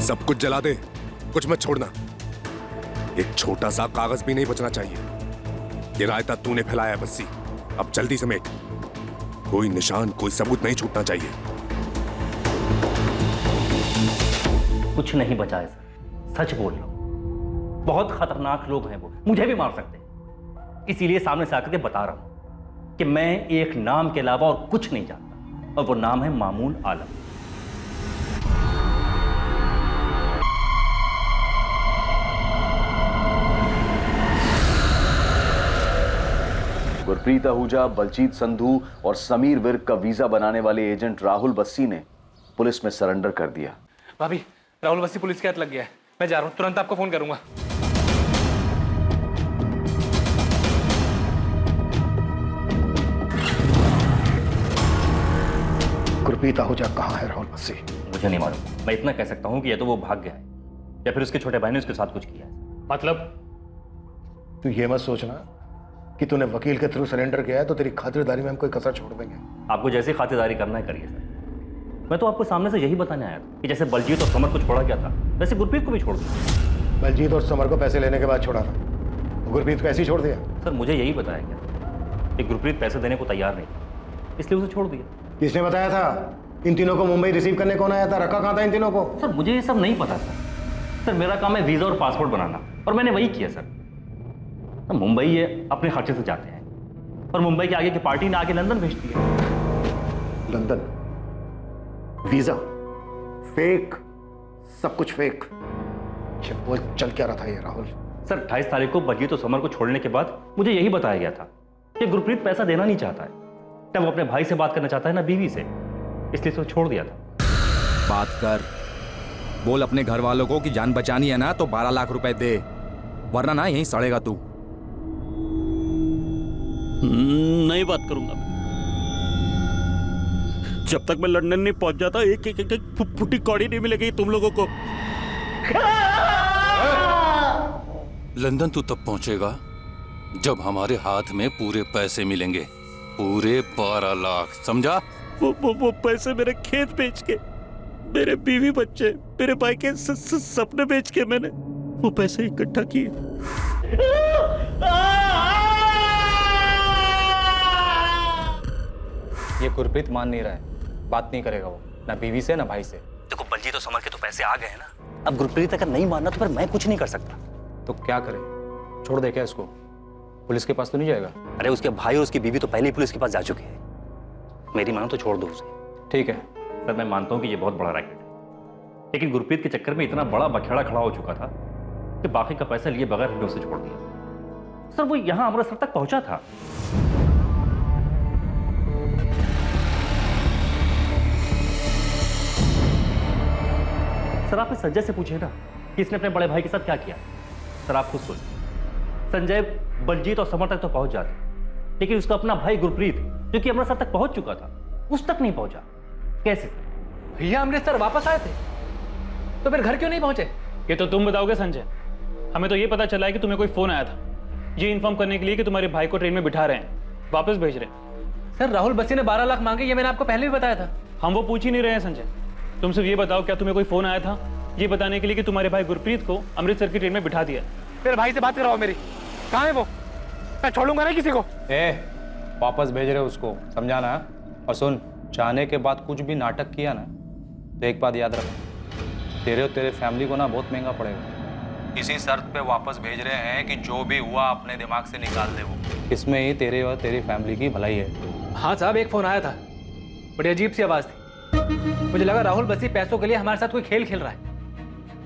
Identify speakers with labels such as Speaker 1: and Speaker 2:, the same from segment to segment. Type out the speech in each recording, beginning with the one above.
Speaker 1: सब कुछ जला दे, कुछ मत छोड़ना। एक छोटा सा कागज भी नहीं बचना चाहिए। ये रायता तूने फैलाया बस्सी, अब जल्दी समेट। कोई निशान, कोई सबूत नहीं छूटना चाहिए।
Speaker 2: कुछ नहीं बचा है सर, सच बोल रहा हूं। बहुत खतरनाक लोग हैं वो, मुझे भी मार सकते हैं। इसीलिए सामने से आकर के बता रहा हूं कि मैं एक नाम के अलावा और कुछ नहीं जानता, और वो नाम है मामून आलम।
Speaker 3: गुरप्रीत आहूजा, बलजीत संधू और समीर विर्क का वीजा बनाने वाले एजेंट राहुल बस्सी ने पुलिस में सरेंडर कर दिया।
Speaker 4: भाभी, राहुल बस्सी पुलिस के हाथ लग गया है। मैं जा रहा हूं, तुरंत आपको फोन करूंगा।
Speaker 5: गुरप्रीत आहूजा कहाँ है राहुल बस्सी?
Speaker 2: मुझे नहीं मालूम। मैं इतना कह सकता हूं कि या तो वो भाग गया है या फिर उसके छोटे भाई ने उसके साथ कुछ किया है।
Speaker 4: मतलब?
Speaker 5: तू ये मत सोचना कि तूने वकील के थ्रू सरेंडर किया है तो तेरी खातिरदारी में हम कोई कसर छोड़ देंगे।
Speaker 2: आपको जैसी खातिरदारी करना है करिए सर। मैं तो आपको सामने से यही बताने आया था कि जैसे बलजीत और समर को छोड़ा गया था, वैसे गुरप्रीत को भी छोड़ दिया।
Speaker 5: बलजीत और समर को पैसे लेने के बाद छोड़ा था, तो गुरप्रीत को ऐसे ही छोड़ दिया?
Speaker 2: सर मुझे यही बताया गया कि गुरप्रीत पैसे देने को तैयार नहीं था, इसलिए उसे छोड़ दिया।
Speaker 5: किसने बताया था? इन तीनों को मुंबई रिसीव करने कौन आया था? रखा कहाँ था इन तीनों को?
Speaker 2: सर मुझे ये सब नहीं पता सर मेरा काम है वीजा और पासपोर्ट बनाना, और मैंने वही किया सर। मुंबई ये अपने खर्चे से जाते हैं, और मुंबई के आगे की पार्टी ने आके लंदन भेज दिया।
Speaker 5: लंदन? वीजा फेक, सब कुछ फेक। वो चल क्या रहा था ये राहुल?
Speaker 2: सर 28 तारीख को बलजीत और समर को छोड़ने के बाद मुझे यही बताया गया था कि गुरप्रीत पैसा देना नहीं चाहता है, क्या वो अपने भाई से बात करना चाहता है ना बीवी से, इसलिए उसे छोड़ दिया था।
Speaker 6: बात कर, बोल अपने घर वालों को कि जान बचानी है ना तो 12 लाख रुपए दे, वरना ना यहीं सड़ेगा तू।
Speaker 7: नहीं बात करूंगा। जब तक मैं लंदन नहीं पहुंच जाता एक फुटी कौड़ी नहीं मिलेगी तुम लोगों को।
Speaker 8: लंदन तू तब पहुंचेगा जब हमारे हाथ में पूरे पैसे मिलेंगे, पूरे 12 लाख, समझा?
Speaker 7: वो पैसे मेरे खेत बेच के, मेरे बीवी बच्चे, मेरे भाई के सपने बेच के मैंने वो पैसे इकट्ठा किए।
Speaker 4: ये गुरप्रीत मान नहीं रहा है, बात नहीं करेगा वो, ना बीवी से ना भाई से।
Speaker 2: देखो बलजीत और समर के तो पैसे आ गए हैं ना, अब गुरप्रीत अगर नहीं मानना तो फिर मैं कुछ नहीं कर सकता।
Speaker 4: तो क्या करें? छोड़ दे क्या इसको? पुलिस के पास तो नहीं जाएगा?
Speaker 2: अरे उसके भाई और उसकी बीवी तो पहले ही पुलिस के पास जा चुके हैं। मेरी मानो तो छोड़ दो उसे।
Speaker 4: ठीक है
Speaker 2: सर मैं मानता हूं कि ये बहुत बड़ा रैकेट है, लेकिन गुरप्रीत के चक्कर में इतना बड़ा बखेड़ा खड़ा हो चुका था कि बाकी का पैसा लिए बगैर हमने उसे छोड़ दिया। सर वो यहां अमृतसर तक पहुंचा था। सर आप इस संजय से पूछिए ना कि इसने अपने बड़े भाई के साथ क्या किया। सर आप खुद सोचिए, संजय बलजीत और समर तक तो पहुंच जाते, लेकिन उसका अपना भाई गुरप्रीत जो कि अमृतसर तक पहुंच चुका था, उस तक नहीं पहुंचा। कैसे?
Speaker 4: भैया अमृतसर वापस आए थे तो फिर घर क्यों नहीं पहुंचे?
Speaker 9: ये तो तुम बताओगे संजय। हमें तो ये पता चला है कि तुम्हें कोई फोन आया था ये इन्फॉर्म करने के लिए कि तुम्हारे भाई को ट्रेन में बिठा रहे हैं, वापस भेज रहे हैं।
Speaker 4: सर राहुल बस्सी ने 12 लाख मांगे, ये मैंने आपको पहले भी बताया था।
Speaker 9: हम वो पूछ ही नहीं रहे हैं संजय। तुम सिर्फ ये बताओ क्या तुम्हें कोई फोन आया था ये बताने के लिए कि तुम्हारे भाई गुरप्रीत को अमृतसर की ट्रेन में बिठा दिया?
Speaker 4: मेरे भाई से बात कराओ मेरी। कहाँ है वो? मैं छोड़ूंगा नहीं किसी को।
Speaker 10: वापस भेज रहे हो उसको, समझाना। और सुन, चाहने के बाद कुछ भी नाटक किया ना तो एक बात याद रख, तेरे और तेरे फैमिली को ना बहुत महंगा पड़ेगा। इसी शर्त पे वापस भेज रहे हैं कि जो भी हुआ अपने दिमाग से निकाल दे वो। इसमें ही तेरे और तेरी फैमिली की भलाई है।
Speaker 4: हाँ साहब, एक फोन आया था, बड़ी अजीब सी आवाज थी। मुझे लगा राहुल बस्सी पैसों के लिए हमारे साथ कोई खेल खेल रहा है।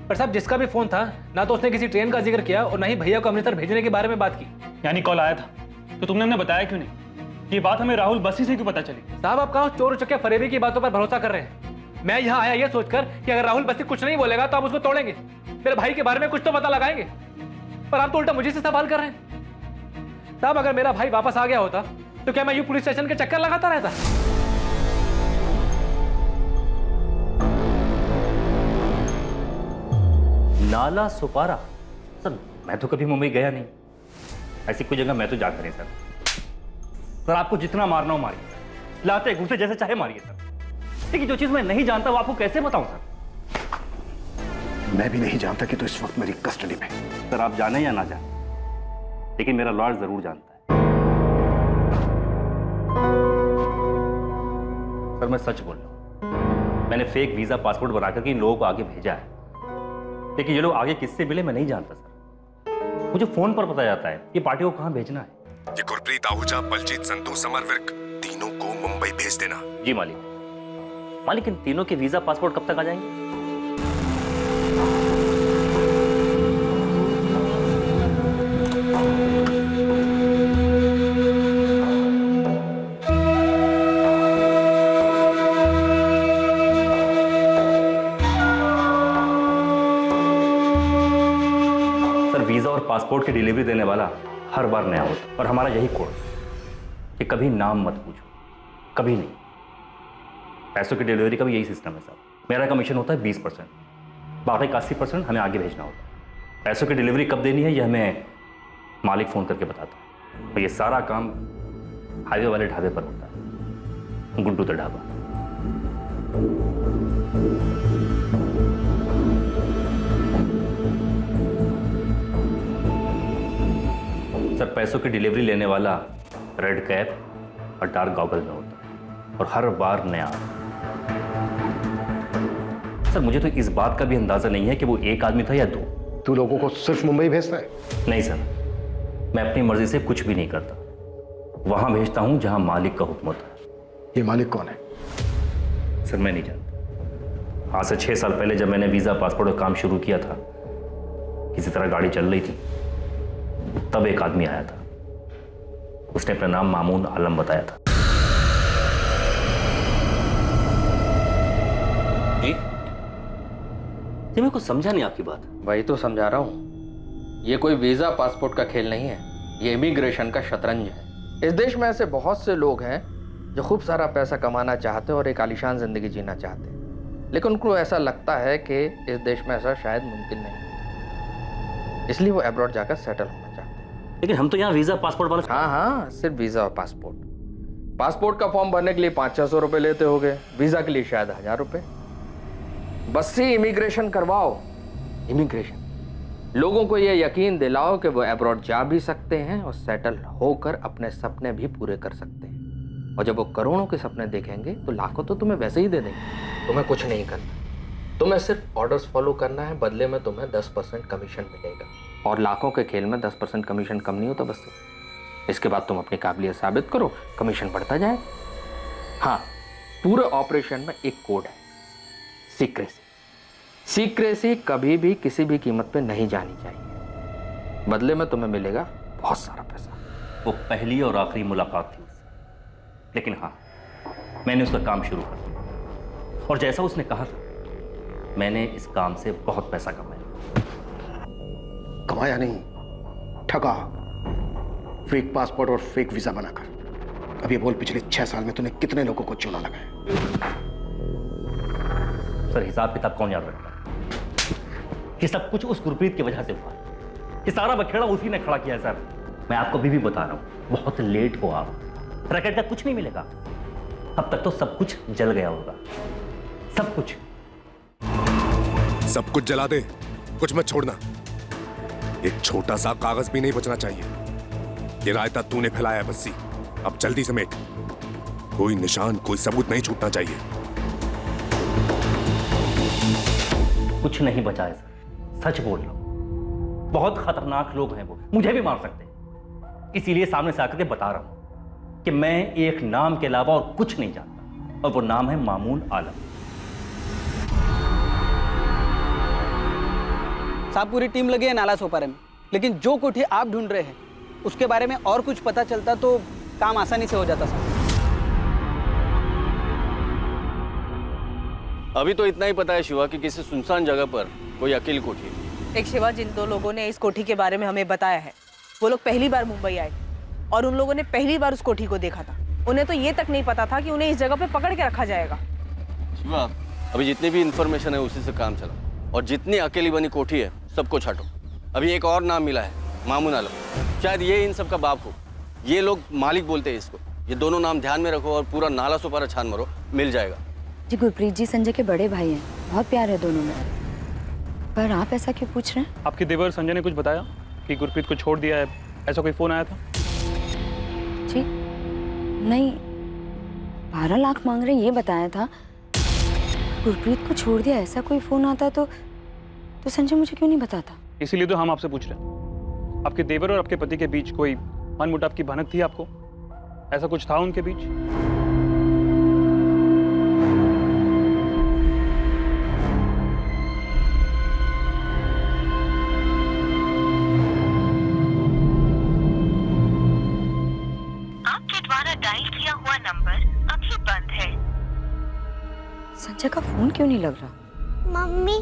Speaker 4: पर साहब जिसका भी फोन था, ना तो उसने किसी ट्रेन का जिक्र किया और ना ही भैया को अमृतसर भेजने के बारे में बात की।
Speaker 9: यानी कॉल आया था तो तुमने हमें बताया क्यों नहीं? ये बात हमें राहुल बस्सी से क्यों पता चली?
Speaker 4: साहब आप कहाँ चोर चक्के फरेबी की बातों पर भरोसा कर रहे हैं? मैं यहाँ आया ये सोचकर कि अगर राहुल बस्सी कुछ नहीं बोलेगा तो आप उसको तोड़ेंगे, मेरे भाई के बारे में कुछ तो पता लगाएंगे, पर आप तो उल्टा मुझे से सवाल कर रहे हैं। साहब अगर मेरा भाई वापस आ गया होता तो क्या मैं यूं पुलिस स्टेशन के चक्कर लगाता रहता?
Speaker 2: नाला सुपारा? सर मैं तो कभी मुंबई गया नहीं, ऐसी कोई जगह मैं तो जाकर नहीं सर। सर आपको जितना मारना हो मारिए, लाते घुसे जैसे चाहे मारिए सर, लेकिन जो चीज मैं नहीं जानता वो आपको कैसे बताऊं सर?
Speaker 5: मैं भी नहीं जानता कि तू इस वक्त मेरी कस्टडी में।
Speaker 2: सर आप जाने या ना जाने, लेकिन मेरा लॉयर जरूर जानता है। सर मैं सच बोल रहा हूं, मैंने फेक वीजा पासपोर्ट बना करके इन लोगों को आगे भेजा है, लेकिन ये लोग आगे किससे मिले मैं नहीं जानता सर। मुझे फोन पर पता जाता है ये पार्टी को कहां भेजना है।
Speaker 1: ये गुरप्रीत आहूजा, बलजीत संधू, समर विर्क, तीनों को मुंबई भेज देना।
Speaker 2: जी मालिक। मालिक इन तीनों के वीजा पासपोर्ट कब तक आ जाएंगे? सर वीजा और पासपोर्ट की डिलीवरी देने वाला हर बार नया होता है और हमारा यही कोड कि कभी नाम मत पूछो, कभी नहीं। पैसों की डिलीवरी का भी यही सिस्टम है सर। मेरा कमीशन होता है 20%, बाकी का 80% हमें आगे भेजना होता है। पैसों की डिलीवरी कब देनी है यह हमें मालिक फ़ोन करके बताता है और ये सारा काम हाईवे वाले ढाबे पर होता है, गुड्डू द ढाबा। सर पैसों की डिलीवरी लेने वाला रेड कैप और डार्क गॉगल में होता है और हर बार नया। सर मुझे तो इस बात का भी अंदाजा नहीं है कि वो एक आदमी था या दो।
Speaker 5: तू लोगों को सिर्फ मुंबई भेजता है?
Speaker 2: नहीं सर, मैं अपनी मर्जी से कुछ भी नहीं करता, वहां भेजता हूं जहां मालिक का हुक्म होता है।
Speaker 5: ये मालिक कौन है?
Speaker 2: सर मैं नहीं जानता। आज से 6 साल पहले जब मैंने वीजा पासपोर्ट का काम शुरू किया था, किसी तरह गाड़ी चल रही थी, तब एक आदमी आया था। उसने अपना नाम मामून आलम बताया था।
Speaker 11: जी
Speaker 2: जी मैं कुछ समझा नहीं आपकी बात।
Speaker 11: वही तो समझा रहा हूँ, ये कोई वीजा पासपोर्ट का खेल नहीं है, ये इमिग्रेशन का शतरंज है। इस देश में ऐसे बहुत से लोग हैं जो खूब सारा पैसा कमाना चाहते हैं और एक आलीशान जिंदगी जीना चाहते हैं, लेकिन उनको ऐसा लगता है कि इस देश में ऐसा शायद मुमकिन नहीं, इसलिए वो अब्रॉड जाकर सेटल होना चाहते हैं।
Speaker 2: लेकिन हम तो यहाँ वीजा पासपोर्ट वाला।
Speaker 11: हाँ, सिर्फ वीजा और पासपोर्ट। पासपोर्ट का फॉर्म भरने के लिए 500-600 रुपए लेते होगे, वीजा के लिए शायद 1000 रुपए। बस से इमिग्रेशन करवाओ। इमिग्रेशन लोगों को यह यकीन दिलाओ कि वो अब्रॉड जा भी सकते हैं और सेटल होकर अपने सपने भी पूरे कर सकते हैं। और जब वो करोड़ों के सपने देखेंगे तो लाखों तो तुम्हें वैसे ही दे देंगे। तुम्हें कुछ नहीं करना, तुम्हें सिर्फ ऑर्डर्स फॉलो करना है, बदले में तुम्हें 10% कमीशन मिलेगा। और लाखों के खेल में 10% कमीशन कम नहीं होता बस। इसके बाद तुम अपनी काबिलियत साबित करो, कमीशन बढ़ता जाए। हाँ, पूरे ऑपरेशन में एक कोड है, सीक्रेसी। सीक्रेसी कभी भी किसी भी कीमत पे नहीं जानी चाहिए, बदले में तुम्हें मिलेगा बहुत सारा पैसा।
Speaker 2: वो पहली और आखिरी मुलाकात थी उससे, लेकिन हाँ मैंने उसका काम शुरू कर दिया और जैसा उसने कहा था मैंने इस काम से बहुत पैसा कमाया।
Speaker 5: कमाया नहीं, ठगा। फेक पासपोर्ट और फेक वीजा बनाकर। अब ये बोल, पिछले 6 साल में तूने कितने लोगों को चूना लगाया?
Speaker 2: सर हिसाब किताब कौन याद रखता है? ये सब कुछ उस गुरप्रीत की वजह से हुआ। ये सारा बखेड़ा उसी ने खड़ा किया है सर। मैं आपको अभी भी बता रहा हूं, बहुत लेट हो आप। रैकेट का कुछ नहीं मिलेगा, अब तक तो सब कुछ जल गया होगा। सब कुछ।
Speaker 1: सब कुछ जला दे, कुछ मत छोड़ना। एक छोटा सा कागज भी नहीं बचना चाहिए। ये रायता तूने फैलाया है बस्सी, अब जल्दी समेट। कोई निशान, कोई सबूत नहीं छूटना चाहिए।
Speaker 2: कुछ नहीं बचा है सर, सच बोल रहा हूं। बहुत खतरनाक लोग हैं वो, मुझे भी मार सकते हैं। इसीलिए सामने से आकर के बता रहा हूं कि मैं एक नाम के अलावा और कुछ नहीं जानता, और वो नाम है मामून आलम।
Speaker 12: साहब पूरी टीम लगी है नाला सोपारे में, लेकिन जो कोठी आप ढूंढ रहे हैं उसके बारे में और कुछ पता चलता तो काम आसानी से हो जाता साहब।
Speaker 13: अभी तो इतना ही पता है शिवा कि किसी सुनसान जगह पर कोई अकेली कोठी है।
Speaker 14: एक शिवा, जिन 2 लोगों ने इस कोठी के बारे में हमें बताया है, वो लोग पहली बार मुंबई आए और उन लोगों ने पहली बार उस कोठी को देखा था। उन्हें तो ये तक नहीं पता था कि उन्हें इस जगह पे पकड़ के रखा जाएगा।
Speaker 13: शिवा, अभी जितनी भी इंफॉर्मेशन है उसी से काम चला, और जितनी अकेली बनी कोठी है सबको छाटो। अभी एक और नाम मिला है, मामून आलम। शायद ये इन सब का बाप हो। ये लोग मालिक बोलते हैं इसको। ये दोनों नाम ध्यान में रखो और पूरा नाला सुपारा छान मारो, मिल जाएगा।
Speaker 15: जी गुरप्रीत जी संजय के बड़े भाई हैं, बहुत प्यार है दोनों में। पर आप ऐसा क्यों पूछ रहे हैं?
Speaker 9: आपके देवर संजय ने कुछ बताया कि गुरप्रीत को छोड़ दिया है, ऐसा कोई फोन आया था?
Speaker 15: जी नहीं, 12 लाख मांग रहे ये बताया था। गुरप्रीत को छोड़ दिया ऐसा कोई फोन आता तो संजय मुझे क्यों नहीं बताता?
Speaker 9: इसीलिए तो हम आपसे पूछ रहे हैं। आपके देवर और आपके पति के बीच कोई मनमुटाव की भनक थी आपको? ऐसा कुछ था उनके बीच?
Speaker 16: आपके द्वारा डायल किया हुआ नंबर अभी बंद है।
Speaker 15: संजय का फोन क्यों नहीं लग रहा?
Speaker 17: मम्मी,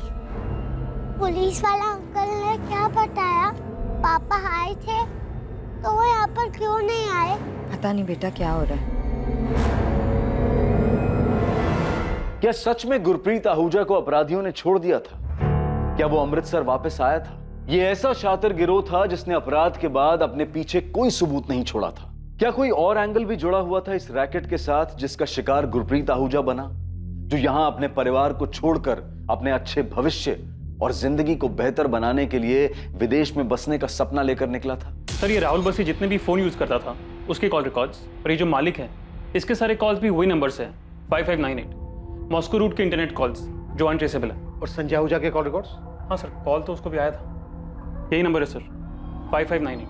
Speaker 17: पुलिस वाला अंकल ने क्या बताया? पापा आए थे तो वो यहाँ पर क्यों नहीं आए?
Speaker 15: पता नहीं बेटा क्या हो रहा है।
Speaker 3: क्या सच में गुरप्रीत आहूजा को अपराधियों ने छोड़ दिया था? क्या वो अमृतसर वापस आया था? ये ऐसा शातिर गिरोह था जिसने अपराध के बाद अपने पीछे कोई सबूत नहीं छोड़ा था। क्या कोई और एंगल भी जुड़ा हुआ था इस रैकेट के साथ जिसका शिकार गुरप्रीत आहूजा बना, जो यहां अपने परिवार को छोड़कर अपने अच्छे भविष्य और जिंदगी को बेहतर बनाने के लिए विदेश में बसने का सपना लेकर निकला था?
Speaker 9: सर, ये राहुल बस्सी जितने भी फोन यूज करता था उसके कॉल रिकॉर्ड्स और ये जो मालिक है इसके सारे कॉल्स भी वही नंबर से है, 5598 मॉस्को रूट के इंटरनेट कॉल्स जो अनट्रेसेबल है।
Speaker 5: और संजय आहूजा के कॉल रिकॉर्ड्स?
Speaker 9: हाँ सर, कॉल तो उसको भी आया था। यही नंबर है सर, 5598।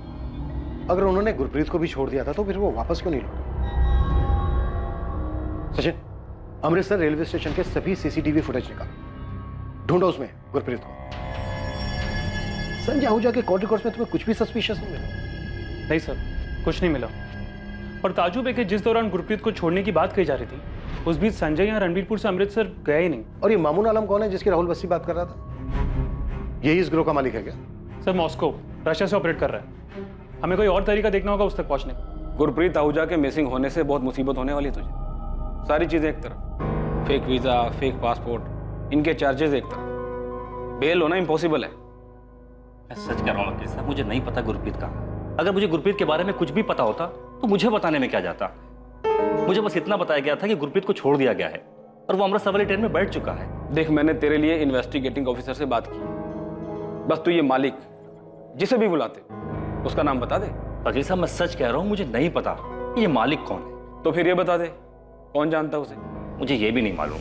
Speaker 5: अगर उन्होंने गुरप्रीत को भी छोड़ दिया था तो फिर वो वापस क्यों नहीं लौटे? सचिन, अमृतसर रेलवे स्टेशन के सभी सीसीटीवी फुटेज निकालो, ढूंढो उसमें गुरप्रीत को। संजय आहूजा के कॉल रिकॉर्ड्स में तुम्हें कुछ भी सस्पिशियस नहीं मिला?
Speaker 9: नहीं सर, कुछ नहीं मिला। और ताजुब है कि जिस दौरान गुरप्रीत को छोड़ने की बात कही जा रही थी उस बीच संजय यहाँ रणबीरपुर से अमृतसर गया ही नहीं।
Speaker 5: और ये मामून आलम कौन है जिसकी राहुल बस्सी बात कर रहा था? यही इस गिरोह का मालिक है क्या?
Speaker 9: सर, मॉस्को रशिया से ऑपरेट कर रहा है। हमें कोई और तरीका देखना होगा उस तक पहुंचने का।
Speaker 10: गुरप्रीत आहूजा के मिसिंग होने से बहुत मुसीबत होने वाली है तुझे। सारी चीजें एक तरफ, फेक वीजा, फेक पासपोर्ट, इनके चार्जेस एक तरफ, बेल होना इम्पॉसिबल है।
Speaker 2: मैं सच कह रहा हूँ वकील साहब, मुझे नहीं पता गुरप्रीत कहाँ है। अगर मुझे गुरप्रीत के बारे में कुछ भी पता होता तो मुझे बताने में क्या जाता। मुझे बस इतना बताया गया था कि गुरप्रीत को छोड़ दिया गया है और वो अमृतसर वाली ट्रेन में बैठ चुका है।
Speaker 10: देख, मैंने तेरे लिए इन्वेस्टिगेटिंग ऑफिसर से बात की, बस तू ये मालिक जिसे भी बुलाते उसका नाम बता दे।
Speaker 2: वकील साहब, मैं सच कह रहा हूँ, मुझे नहीं पता ये मालिक कौन है।
Speaker 10: तो फिर ये बता दे, कौन जानता है उसे?
Speaker 2: मुझे ये भी नहीं मालूम।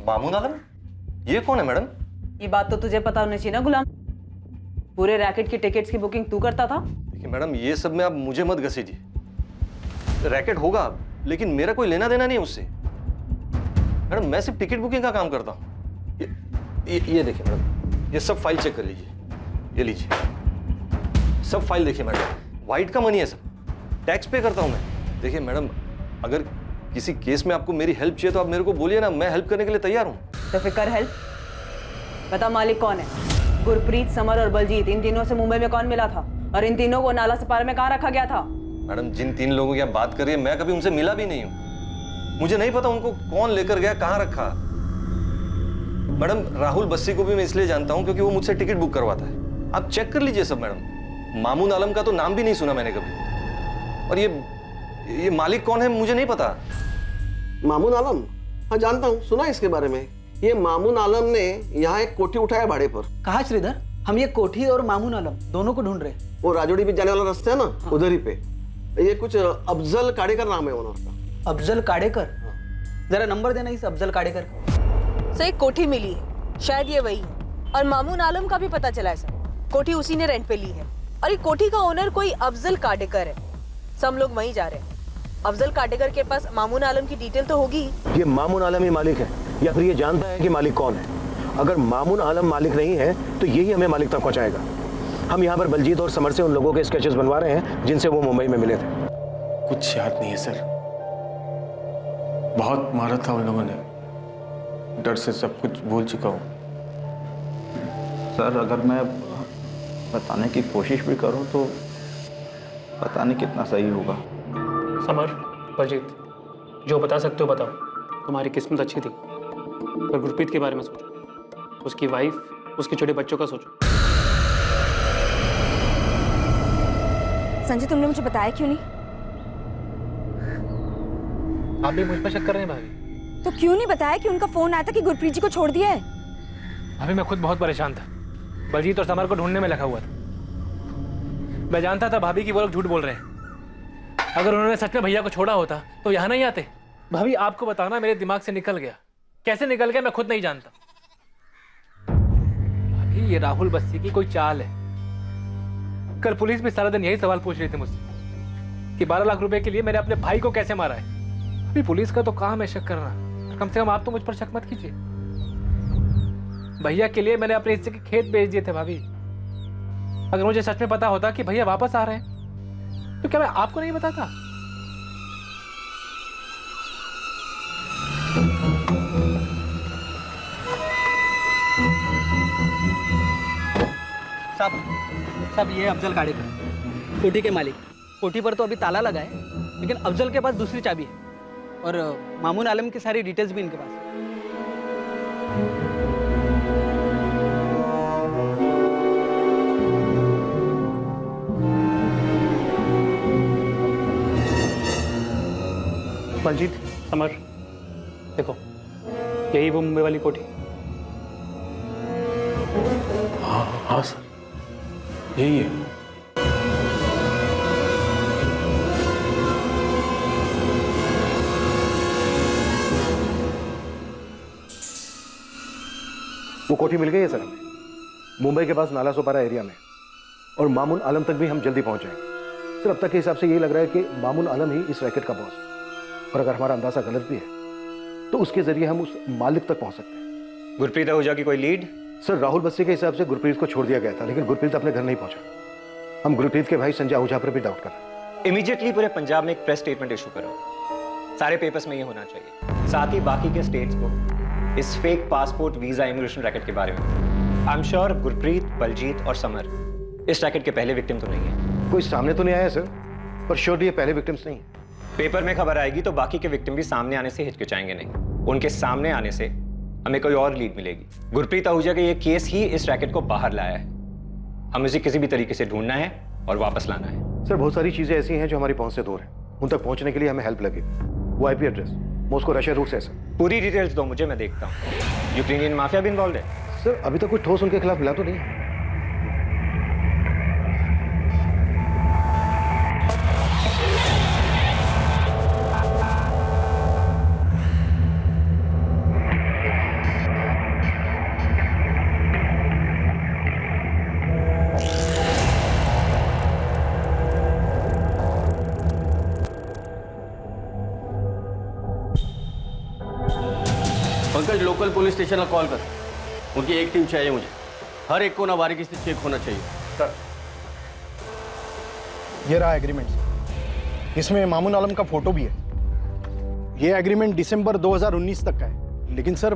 Speaker 13: मामून आलम, ये कौन है मैडम?
Speaker 14: ये बात तो तुझे पता होनी चाहिए ना गुलाम। पूरे रैकेट की टिकट्स की बुकिंग तू करता था।
Speaker 13: देखिए मैडम, ये सब में आप मुझे मत घसीटिए। रैकेट होगा लेकिन मेरा कोई लेना देना नहीं उससे। मैडम, मैं सिर्फ टिकट बुकिंग का काम करता हूँ। ये देखिए मैडम, ये सब फाइल चेक कर लीजिए। ये लीजिए, सब फाइल देखिए मैडम, वाइट का मनी है सब, टैक्स पे करता हूँ मैं। देखिए मैडम, अगर किसी केस में आपको मेरी हेल्प चाहिए तो आप मेरे को बोलिए ना, मैं हेल्प करने के लिए तैयार हूँ।
Speaker 14: तो फिर कर हेल्प। बता मालिक कौन है? गुरप्रीत, समर और बलजीत, इन तीनों से मुंबई में कौन मिला था? और इन तीनों को नाला सपारा में कहाँ रखा गया था?
Speaker 13: मैडम, जिन 3 लोगों की आप बात कर रही है, मैं कभी उनसे मिला भी नहीं हूँ। मुझे नहीं पता उनको कौन लेकर गया, कहाँ रखा। मैडम, राहुल बस्सी को भी मैं इसलिए जानता हूँ क्योंकि वो मुझसे टिकट बुक करवाता है। आप चेक कर लीजिए सब मैडम। मामून आलम का तो नाम भी नहीं सुना मैंने कभी। और ये मालिक कौन है मुझे नहीं पता।
Speaker 18: मामून आलम? हाँ जानता हूँ, सुना इसके बारे में। ये मामून आलम ने यहाँ एक कोठी उठाया भाड़े पर।
Speaker 12: कहा श्रीधर? हम ये कोठी और मामून आलम दोनों को ढूंढ रहे हैं।
Speaker 18: वो राजोड़ी भी जाने वाला रास्ता है ना, हाँ। उधर ही पे। ये कुछ अफजल काडेकर नाम है ओनर का।
Speaker 12: अफजल काडेकर? जरा नंबर देना इस अफजल काडेकर का।
Speaker 14: सर, एक कोठी मिली है, शायद ये वही है। और मामून आलम का भी पता चला है सर, कोठी उसी ने रेंट पे ली है। और ये कोठी का ओनर कोई अफजल काडेकर है। सब लोग वहीं जा रहे हैं। अफजल काडेकर के पास मामून आलम की डिटेल तो होगी।
Speaker 5: ये मामून आलम ही मालिक है या फिर ये जानता है कि मालिक कौन है? अगर मामून आलम मालिक नहीं है तो यही हमें मालिक तक पहुंचाएगा। हम यहाँ पर बलजीत और समर से उन लोगों के स्केचेस बनवा रहे हैं जिनसे वो मुंबई में मिले थे।
Speaker 19: कुछ याद नहीं है सर, बहुत मारा था उन लोगों ने, डर से सब कुछ भूल चुका हूँ।
Speaker 20: सर, अगर मैं बताने की कोशिश भी करूँ तो पता नहीं कितना सही होगा।
Speaker 9: समर, बलजीत, जो बता सकते हो बताओ। तुम्हारी किस्मत अच्छी थी। पर गुरप्रीत के बारे में सोचो, उसकी वाइफ, उसके छोटे बच्चों का सोचो।
Speaker 15: संजय, तुमने मुझे बताया क्यों नहीं?
Speaker 4: आप भी मुझ पर शक कर रहे हैं भाभी?
Speaker 15: तो क्यों नहीं बताया कि उनका फोन आया था कि गुरप्रीत जी को छोड़ दिया है?
Speaker 4: अभी मैं खुद बहुत परेशान था, बलजीत और समर को ढूंढने में लगा हुआ था। मैं जानता था भाभी कि वो लोग झूठ बोल रहे हैं। अगर उन्होंने सच में भैया को छोड़ा होता तो यहाँ नहीं आते। भाभी आपको बताना मेरे दिमाग से निकल गया, कैसे निकल गया मैं खुद नहीं जानता। भाभी ये राहुल बस्सी की कोई चाल है। कल पुलिस भी सारा दिन यही सवाल पूछ रही थी मुझसे कि 12 लाख रुपए के लिए मैंने अपने भाई को कैसे मारा है। अभी पुलिस का तो काम है शक करना, कम से कम आप तो मुझ पर शक मत कीजिए। भैया के लिए मैंने अपने हिस्से के खेत बेच दिए थे भाभी। अगर मुझे सच में पता होता कि भैया वापस आ रहे हैं तो क्या मैं आपको नहीं बताता?
Speaker 12: साहब ये अफजल काडेकर, कोठी के मालिक। कोठी पर तो अभी ताला लगा है, लेकिन अफजल के पास दूसरी चाबी है और मामून आलम की सारी डिटेल्स भी इनके पास है।
Speaker 9: बलजीत, समर, देखो यही वो मुंबई वाली कोठी।
Speaker 5: हाँ सर, यही है। वो कोठी मिल गई है सर हमें, मुंबई के पास नाला सोपारा एरिया में, और मामून आलम तक भी हम जल्दी पहुंच जाएंगे। सर अब तक के हिसाब से यही लग रहा है कि मामून आलम ही इस रैकेट का बॉस है, और अगर हमारा अंदाजा गलत भी है तो उसके जरिए हम उस मालिक तक पहुंच सकते हैं।
Speaker 10: गुरप्रीत आहूजा की कोई लीड?
Speaker 5: सर राहुल बस्सी के हिसाब से गुरप्रीत को छोड़ दिया गया था, लेकिन गुरप्रीत अपने घर नहीं पहुंचा। हम गुरप्रीत के भाई संजय आहूजा पर भी डाउट कर रहे हैं।
Speaker 10: इमीडिएटली पूरे पंजाब में एक प्रेस स्टेटमेंट इशू करो, सारे पेपर्स में ये होना चाहिए, साथ ही बाकी के स्टेट्स को इस fake passport visa immigration racket के बारे में। I am sure Gurpreet, Baljeet और समर इस रैकेट के पहले विक्टिम तो नहीं है।
Speaker 5: कोई सामने तो नहीं आया सर, पर श्योरली ये पहले विक्टिम्स नहीं।
Speaker 10: पेपर में खबर आएगी तो बाकी के विक्टिम भी सामने आने से हिचकिचाएंगे नहीं, उनके सामने आने से हमें कोई और लीड मिलेगी। गुरप्रीत आहूजा का ये केस ही इस रैकेट को बाहर लाया है, हमें उसे किसी भी तरीके से ढूंढना है और वापस लाना है।
Speaker 5: सर बहुत सारी चीजें ऐसी हैं जो हमारी पहुंच से दूर हैं, उन तक पहुंचने के लिए हमें हेल्प लगेगी। वो IP address, Moscow Russia route से सर।
Speaker 10: पूरी डिटेल्स दो मुझे, मैं देखता हूँ। यूक्रेनियन माफिया भी इन्वॉल्व है?
Speaker 5: सर अभी तक कोई ठोस उनके खिलाफ मिला तो नहीं है।
Speaker 13: Pankaj, local police station call कर, उनकी एक टीम चाहिए मुझे। हर एक को ना बारीकी से चेक होना चाहिए।
Speaker 5: सर ये रहा एग्रीमेंट, इसमें मामून आलम का फोटो भी है। ये एग्रीमेंट दिसंबर 2019 तक का है, लेकिन सर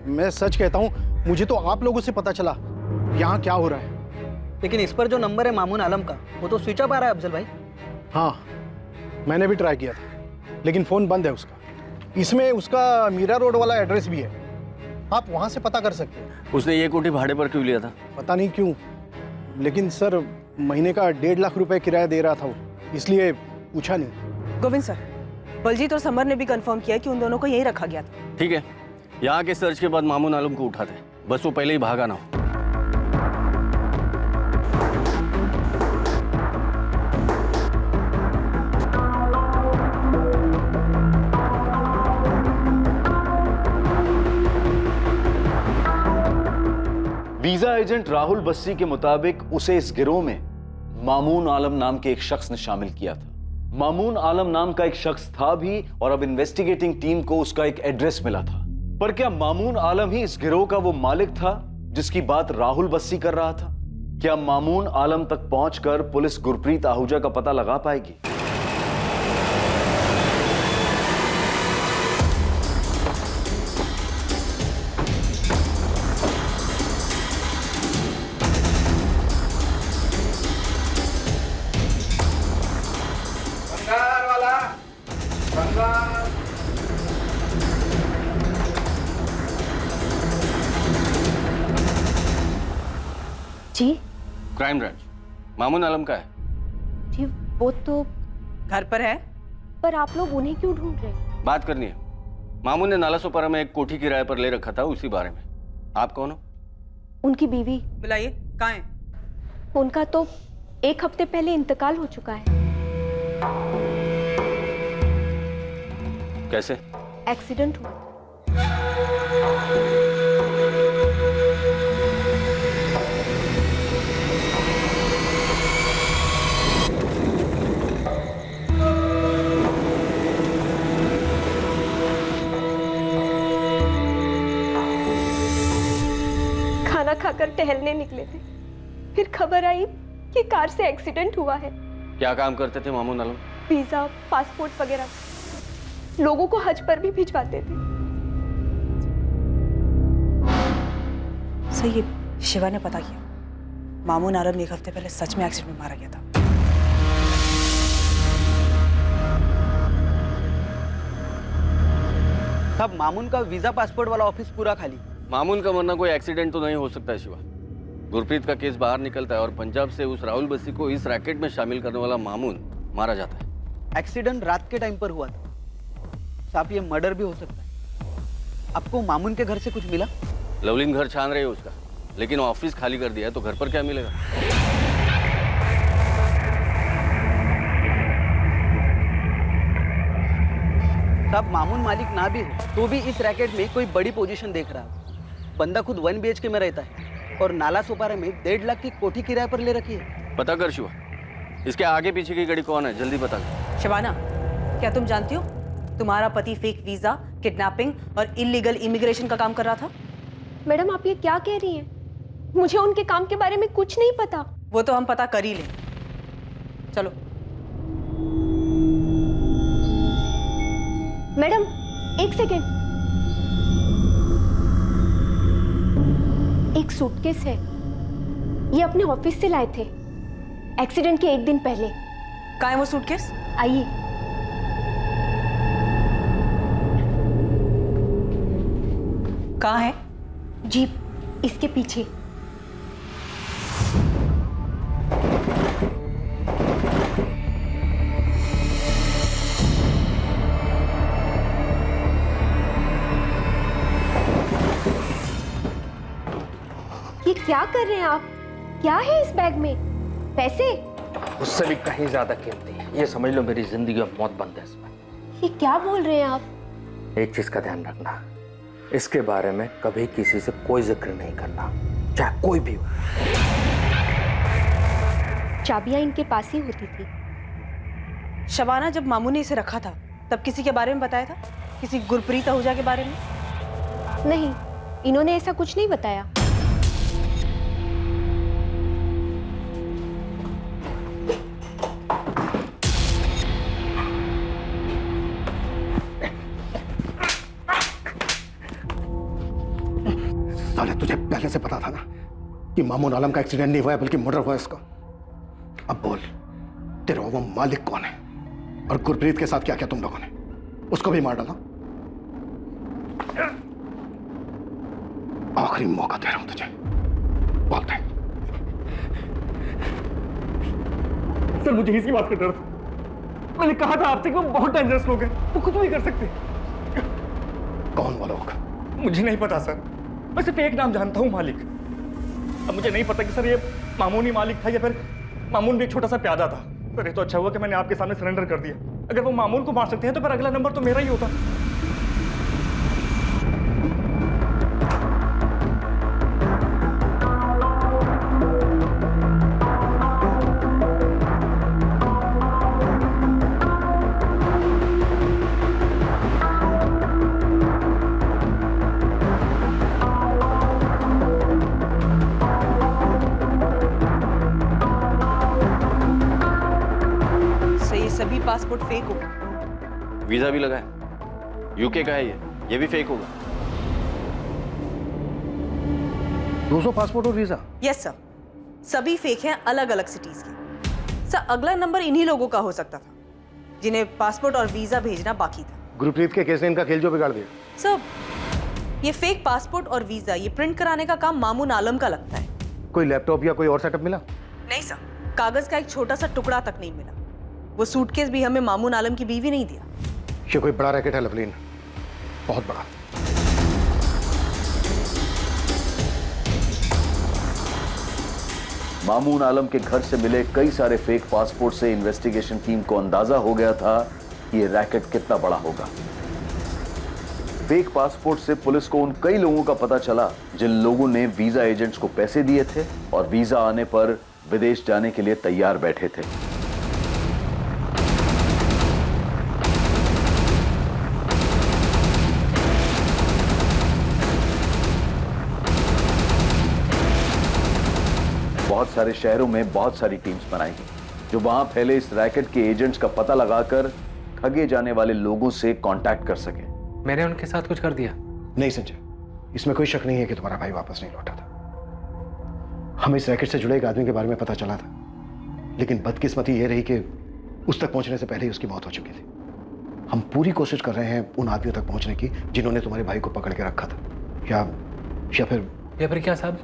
Speaker 5: मैं सच कहता हूँ, मुझे तो आप लोगों से पता चला यहाँ क्या हो रहा है।
Speaker 12: लेकिन इस पर जो नंबर है मामून आलम का, वो तो स्विच ऑफ आ रहा है अफजल भाई।
Speaker 5: हाँ मैंने भी ट्राई किया था, लेकिन फ़ोन बंद है उसका। इसमें उसका मीरा रोड वाला एड्रेस भी है, आप वहाँ से पता कर सकते हैं।
Speaker 13: उसने ये कोठी भाड़े पर क्यों लिया था?
Speaker 5: पता नहीं क्यों, लेकिन सर महीने का 1.5 लाख रुपए किराया दे रहा था वो, इसलिए पूछा नहीं।
Speaker 14: गोविंद सर, बलजीत और समर ने भी कंफर्म किया कि उन दोनों को यही रखा गया था।
Speaker 13: ठीक है, यहाँ के सर्च के बाद मामून आलम को उठाते हैं, बस वो पहले ही भागा ना हो।
Speaker 3: वीजा एजेंट राहुल बस्सी के मुताबिक उसे इस गिरोह में मामून आलम नाम के एक शख्स ने शामिल किया था। मामून आलम नाम का एक शख्स था भी, और अब इन्वेस्टिगेटिंग टीम को उसका एक एड्रेस मिला था। पर क्या मामून आलम ही इस गिरोह का वो मालिक था जिसकी बात राहुल बस्सी कर रहा था? क्या मामून आलम तक पहुंचकर पुलिस गुरप्रीत आहूजा का पता लगा पाएगी?
Speaker 15: जी
Speaker 13: क्राइम ब्रांच, मामून आलम का है।
Speaker 15: जी वो तो
Speaker 14: घर पर है।
Speaker 15: पर आप लोग उन्हें क्यों ढूंढ रहे हैं?
Speaker 13: बात करनी है। मामून ने नाला सोपारा में एक कोठी किराए पर ले रखा था, उसी बारे में। आप कौन हो?
Speaker 21: उनकी बीवी।
Speaker 14: बुलाइए, कहाँ है?
Speaker 21: उनका तो 1 हफ्ते पहले इंतकाल हो चुका है।
Speaker 13: कैसे?
Speaker 21: एक्सीडेंट हुआ। खाना खाकर टहलने निकले थे, फिर खबर आई कि कार से एक्सीडेंट हुआ है।
Speaker 13: क्या काम करते थे मामून आलम?
Speaker 21: वीजा, पासपोर्ट वगैरह, लोगों को हज पर भी भिजवाते थे।
Speaker 14: सही है, शिवा ने पता किया। मामून आलम 1 हफ्ते पहले सच में एक्सीडेंट में मारा गया था।
Speaker 12: साहब, मामून का वीजा पासपोर्ट वाला ऑफिस पूरा खाली।
Speaker 13: मामून का मरना कोई एक्सीडेंट तो नहीं हो सकता है शिवा। गुरप्रीत का केस बाहर निकलता है और पंजाब से उस राहुल बस्सी को इस रैकेट में शामिल करने वाला मामून मारा जाता है।
Speaker 12: एक्सीडेंट रात के टाइम पर हुआ था साहब, ये मर्डर भी हो सकता है। आपको मामून के घर से कुछ मिला?
Speaker 13: लवलीन घर छान रही है उसका, लेकिन ऑफिस खाली कर दिया है, तो घर पर क्या मिलेगा?
Speaker 12: साहब, मामून मालिक ना भी हो तो भी इस रैकेट में कोई बड़ी पोजीशन देख रहा है। बंदा खुद 1 BHK में रहता है और नाला सोपारा में 1.5 लाख की कोठी किराए पर ले रखी है।
Speaker 13: पता कर शिवा, इसके आगे पीछे की गड़ी कौन है, जल्दी बता।
Speaker 14: शबाना, क्या तुम जानती हो तुम्हारा पति फेक वीजा, किडनैपिंग और इलीगल इमिग्रेशन का काम कर रहा था?
Speaker 21: मैडम, आप ये क्या कह रही हैं? मुझे उनके काम के बारे में कुछ नहीं पता।
Speaker 14: वो तो हम पता कर ही लें। चलो।
Speaker 21: Madam, 1 second. एक सूटकेस है, ये अपने ऑफिस से लाए थे एक्सीडेंट के 1 दिन पहले।
Speaker 14: कहाँ है वो सूटकेस?
Speaker 21: आइए।
Speaker 14: कहाँ है?
Speaker 21: जीप इसके पीछे। ये क्या कर रहे हैं आप? क्या है इस बैग में? पैसे?
Speaker 11: उससे भी कहीं ज्यादा कीमती है। ये समझ लो मेरी जिंदगी और मौत बंद है इसमें।
Speaker 21: ये क्या बोल रहे हैं आप?
Speaker 11: एक चीज का ध्यान रखना, इसके बारे में कभी किसी से कोई जिक्र नहीं करना, चाहे कोई भी हो।
Speaker 21: चाबियां इनके पास ही होती थी।
Speaker 14: शबाना, जब मामू ने इसे रखा था तब किसी के बारे में बताया था? किसी गुरप्रीत आहूजा के बारे में?
Speaker 21: नहीं, इन्होंने ऐसा कुछ नहीं बताया।
Speaker 5: साले, तुझे पहले से पता था ना कि मामून आलम का एक्सीडेंट नहीं हुआ है बल्कि मर्डर हुआ है इसका। अब बोल, तेरा वो मालिक कौन है और गुरप्रीत के साथ क्या किया तुम लोगों ने? उसको भी मार डाला। आखिरी मौका दे रहा हूं तुझे, बोल दे।
Speaker 7: सर, मुझे इसकी बात का डर था। मैंने कहा था आपसे कि वो बहुत डेंजरस लोग हैं, वो कुछ भी कर सकते।
Speaker 5: कौन वो लोग?
Speaker 7: मुझे नहीं पता सर, मैं सिर्फ एक नाम जानता हूँ, मालिक। अब मुझे नहीं पता कि सर ये मामून ही मालिक था या फिर मामून भी एक छोटा सा प्यादा था। सर, ये तो अच्छा हुआ कि मैंने आपके सामने सरेंडर कर दिया। अगर वो मामून को मार सकते हैं तो फिर अगला नंबर तो मेरा ही होता।
Speaker 14: सभी पासपोर्ट फेक होगा।
Speaker 13: वीजा भी लगा है, यूके का है ये भी फेक होगा।
Speaker 5: 200 पासपोर्ट और वीजा?
Speaker 14: यस सर, सभी फेक हैं, अलग अलग सिटीज के। सर, अगला नंबर इन्हीं लोगों का हो सकता था जिन्हें पासपोर्ट और वीजा भेजना बाकी था।
Speaker 5: गुरप्रीत के केस ने इनका खेल जो बिगाड़ दिया।
Speaker 14: सर, ये फेक पासपोर्ट और वीजा ये प्रिंट कराने का काम मामून आलम का लगता है।
Speaker 5: कोई लैपटॉप या कोई और सेटअप मिला?
Speaker 14: नहीं सर, कागज का एक छोटा सा टुकड़ा तक नहीं मिला। वो सूटकेस भी हमें मामून आलम की बीवी नहीं दिया।
Speaker 5: ये कोई बड़ा रैकेट है लवलीन, बहुत बड़ा।
Speaker 3: मामून आलम के घर से मिले कई सारे फेक पासपोर्ट से इन्वेस्टिगेशन टीम को अंदाजा हो गया था कि ये रैकेट कितना बड़ा होगा। फेक पासपोर्ट से पुलिस को उन कई लोगों का पता चला जिन लोगों ने वीजा एजेंट्स को पैसे दिए थे और वीजा आने पर विदेश जाने के लिए तैयार बैठे थे। बहुत सारे शहरों में बहुत सारी टीम्स बनाई गई जो वहां फैले इस रैकेट के एजेंट्स का पता लगाकर ठगे जाने वाले लोगों से कांटेक्ट कर सके।
Speaker 4: मैंने उनके साथ कुछ कर दिया?
Speaker 5: नहीं संजय, इसमें कोई शक नहीं है कि तुम्हारा भाई वापस नहीं लौटा था। हमें इस रैकेट से जुड़े एक आदमी के बारे में पता चला था, लेकिन बदकिस्मती ये रही कि उस तक पहुंचने से पहले ही उसकी मौत हो चुकी थी। हम पूरी कोशिश कर रहे हैं उन आदमियों तक पहुंचने की जिन्होंने तुम्हारे भाई को पकड़ के रखा था। या फिर क्या साहब?